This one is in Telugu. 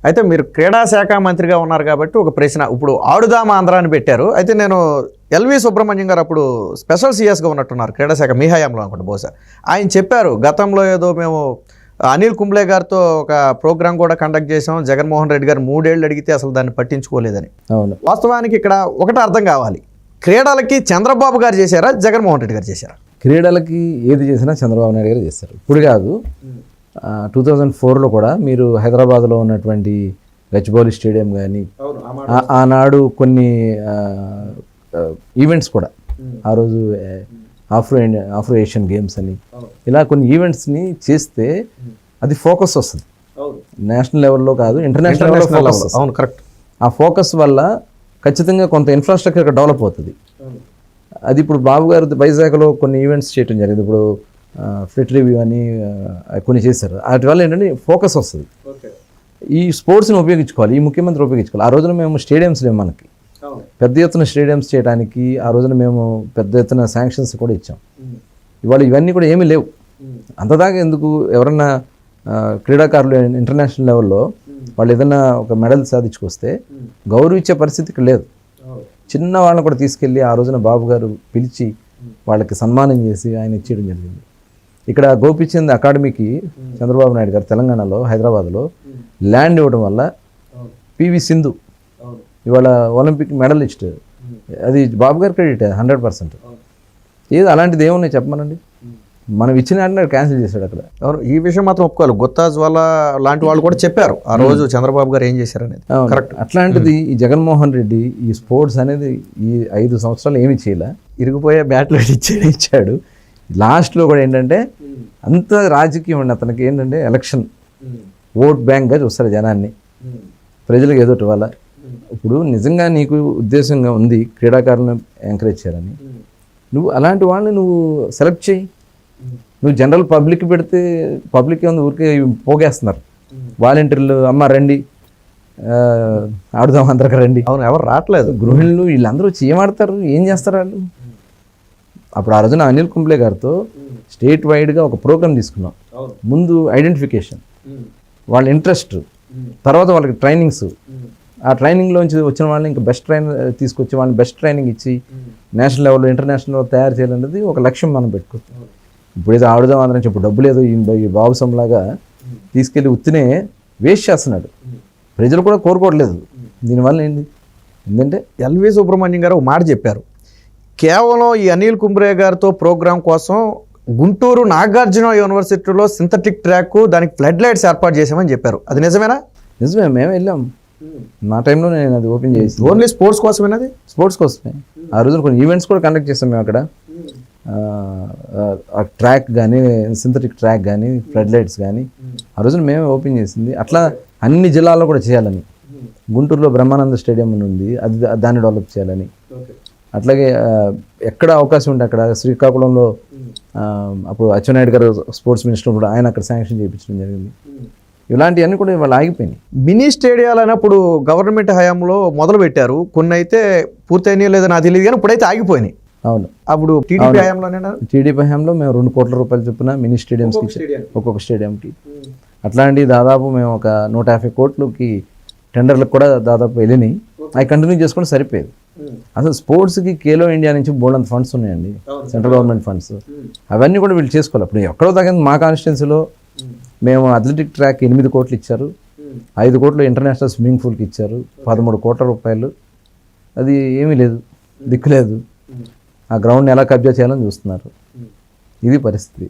అయితే మీరు క్రీడా శాఖ మంత్రిగా ఉన్నారు కాబట్టి ఒక ప్రశ్న, ఇప్పుడు ఆడుదాం ఆంధ్ర అని పెట్టారు. అయితే నేను ఎల్వి సుబ్రహ్మణ్యం గారు అప్పుడు స్పెషల్ సిఎస్గా ఉన్నట్టున్నారు క్రీడా శాఖ, మీ హయాంలో అనుకుంటా బహుశా. ఆయన చెప్పారు గతంలో ఏదో మేము అనిల్ కుంబ్లే గారితో ఒక ప్రోగ్రామ్ కూడా కండక్ట్ చేసాం, జగన్మోహన్ రెడ్డి గారు 3 ఏళ్ళు అడిగితే అసలు దాన్ని పట్టించుకోలేదని. అవును. వాస్తవానికి ఇక్కడ ఒకటి అర్థం కావాలి, క్రీడలకి చంద్రబాబు గారు చేశారా, జగన్మోహన్ రెడ్డి గారు చేశారా? క్రీడలకి ఏది చేసినా చంద్రబాబు నాయుడు గారు చేస్తారు. ఇప్పుడు కాదు, 2004లో కూడా మీరు హైదరాబాద్లో ఉన్నటువంటి గచ్చిబౌలి స్టేడియం కానీ, ఆనాడు కొన్ని ఈవెంట్స్ కూడా, ఆ రోజు ఆఫ్రో ఏషియన్ గేమ్స్ అని ఇలా కొన్ని ఈవెంట్స్ని చేస్తే అది ఫోకస్ వస్తుంది. నేషనల్ లెవెల్లో కాదు, ఇంటర్నేషనల్ లెవెల్లో ఫోకస్. అవును, కరెక్ట్. ఆ ఫోకస్ వల్ల ఖచ్చితంగా కొంత ఇన్ఫ్రాస్ట్రక్చర్ డెవలప్ అవుతుంది. అది ఇప్పుడు బాబు గారు వైజాగ్లో కొన్ని ఈవెంట్స్ చేయడం జరిగింది. ఇప్పుడు ఫ్లిట్ రివ్యూ అని కొన్ని చేశారు. వాటి వల్ల ఏంటంటే ఫోకస్ వస్తుంది. ఈ స్పోర్ట్స్ని ఉపయోగించుకోవాలి, ఈ ముఖ్యమంత్రి ఉపయోగించుకోవాలి. ఆ రోజున మేము స్టేడియంస్ లేవు, మనకి పెద్ద ఎత్తున స్టేడియంస్ చేయడానికి ఆ రోజున మేము పెద్ద ఎత్తున శాంక్షన్స్ కూడా ఇచ్చాం. ఇవాళ ఇవన్నీ కూడా ఏమీ లేవు. అంతదాకా ఎందుకు? ఎవరన్నా క్రీడాకారులు ఇంటర్నేషనల్ లెవెల్లో వాళ్ళు ఏదైనా ఒక మెడల్ సాధించుకొస్తే గౌరవించే పరిస్థితి ఇక్కడ లేదు. చిన్న వాళ్ళని కూడా తీసుకెళ్ళి ఆ రోజున బాబు గారు పిలిచి వాళ్ళకి సన్మానం చేసి ఆయన ఇచ్చేయడం జరిగింది. ఇక్కడ గోపిచంద్ అకాడమీకి చంద్రబాబు నాయుడు గారు తెలంగాణలో హైదరాబాద్లో ల్యాండ్ ఇవ్వడం వల్ల పివి సింధు ఇవాళ ఒలింపిక్ మెడలిస్ట్, అది బాబు గారి క్రెడిట్ 100%. ఏది అలాంటిది ఏమున్నాయి చెప్పమనండి? మనం ఇచ్చిన వెంటనే క్యాన్సిల్ చేశాడు అక్కడ. ఎవరు ఈ విషయం మాత్రం ఒప్పుకోవాలి. గుత్తాజ్ వాళ్ళ లాంటి వాళ్ళు కూడా చెప్పారు ఆ రోజు చంద్రబాబు గారు ఏం చేశారనేది. కరెక్ట్. అట్లాంటిది ఈ జగన్మోహన్ రెడ్డి ఈ స్పోర్ట్స్ అనేది ఈ 5 సంవత్సరాలు ఏమి చేయలే, ఇరిగిపోయే బ్యాట్లు ఇచ్చాడు. లాస్ట్లో కూడా ఏంటంటే అంత రాజకీయం అండి అతనికి. ఏంటంటే ఎలక్షన్ ఓట్ బ్యాంక్గా చూస్తారు జనాన్ని, ప్రజలకు ఎదుటి వల్ల. ఇప్పుడు నిజంగా నీకు ఉద్దేశంగా ఉంది క్రీడాకారులను ఎంకరేజ్ చేయాలని, నువ్వు అలాంటి వాళ్ళని నువ్వు సెలెక్ట్ చేయి. నువ్వు జనరల్ పబ్లిక్ పెడితే పబ్లిక్ ఏముంది, ఊరికే పోగేస్తున్నారు. వాలంటీర్లు అమ్మ రండి ఆడుదాం అందరికి రండి. అవును, ఎవరు రావట్లేదు. గృహిణులు వీళ్ళందరూ వచ్చి ఏం ఆడతారు, ఏం చేస్తారు వాళ్ళు? అప్పుడు ఆ రోజున అనిల్ కుంబ్లే గారితో స్టేట్ వైడ్గా ఒక ప్రోగ్రామ్ తీసుకున్నాం. ముందు ఐడెంటిఫికేషన్, వాళ్ళ ఇంట్రెస్ట్, తర్వాత వాళ్ళకి ట్రైనింగ్స్. ఆ ట్రైనింగ్లోంచి వచ్చిన వాళ్ళని ఇంకా బెస్ట్ ట్రైనర్ తీసుకొచ్చి వాళ్ళని బెస్ట్ ట్రైనింగ్ ఇచ్చి నేషనల్ లెవెల్లో ఇంటర్నేషనల్ లెవెల్ తయారు చేయాలనేది ఒక లక్ష్యం మనం పెట్టుకుంటాం. ఇప్పుడు ఏదో ఆడుదాం అందరం ఇప్పుడు డబ్బు లేదు ఈ బాబుసంలాగా తీసుకెళ్ళి ఉత్తినే వేస్ట్ చేస్తున్నాడు. ప్రజలు కూడా కోరుకోవట్లేదు. దీనివల్ల ఏంటి ఏంటంటే ఎల్వి సుబ్రహ్మణ్యం గారు ఒక మాట చెప్పారు, కేవలం ఈ అనిల్ కుంబ్లే గారితో ప్రోగ్రాం కోసం గుంటూరు నాగార్జున యూనివర్సిటీలో సింథటిక్ ట్రాక్, దానికి ఫ్లడ్ లైట్స్ ఏర్పాటు చేసామని చెప్పారు. అది నిజమేనా? నిజమే, మేము వెళ్ళాం. నా టైంలో నేను అది ఓపెన్ చేసి. Only sports కోసమేనది? స్పోర్ట్స్ కోసమే. ఆ రోజున కొన్ని ఈవెంట్స్ కూడా కండక్ట్ చేస్తాం మేము అక్కడ. ట్రాక్ కానీ, సింథటిక్ ట్రాక్ కానీ, ఫ్లడ్ లైట్స్ కానీ ఆ రోజున మేమే ఓపెన్ చేసింది. అట్లా అన్ని జిల్లాల్లో కూడా చేయాలని. గుంటూరులో బ్రహ్మానంద స్టేడియం ఉంది, అది దాన్ని డెవలప్ చేయాలని. అట్లాగే ఎక్కడ అవకాశం ఉంటే అక్కడ శ్రీకాకుళంలో అప్పుడు అచ్చెన్నాయుడు గారు స్పోర్ట్స్ మినిస్టర్ కూడా ఆయన అక్కడ శాంక్షన్ చేయించడం జరిగింది. ఇలాంటివన్నీ కూడా ఇవాళ ఆగిపోయినాయి. మినీ స్టేడియాలు అన్నప్పుడు గవర్నమెంట్ హయాంలో మొదలు పెట్టారు, కొన్ని అయితే పూర్తయినాయో లేదో నాకు తెలియదు కానీ ఇప్పుడైతే ఆగిపోయినాయి. అవును, అప్పుడు టీడీపీ హయాంలోనే. టీడీపీ హయాంలో మేము 2 కోట్ల రూపాయలు చొప్పున మినీ స్టేడియంస్కి ఇచ్చాం, ఒక్కొక్క స్టేడియంకి. అట్లాంటి దాదాపు మేము ఒక 150 కోట్లకి టెండర్లకు కూడా దాదాపు వెళ్ళినాయి. అవి కంటిన్యూ చేసుకుంటే సరిపోయేది. అసలు స్పోర్ట్స్కి ఖేలో ఇండియా నుంచి బోల్డంత ఫండ్స్ ఉన్నాయండి, సెంట్రల్ గవర్నమెంట్ ఫండ్స్. అవన్నీ కూడా వీళ్ళు చేసుకోవాలి. అప్పుడు ఎక్కడో తగ్గింది. మా కాన్స్టిట్యున్సీలో మేము అథ్లెటిక్ ట్రాక్ 8 కోట్లు ఇచ్చారు, 5 కోట్లు ఇంటర్నేషనల్ స్విమ్మింగ్ పూల్కి ఇచ్చారు, 13 కోట్ల రూపాయలు. అది ఏమీ లేదు, దిక్కులేదు. ఆ గ్రౌండ్ని ఎలా కబ్జా చేయాలని చూస్తున్నారు. ఇది పరిస్థితి.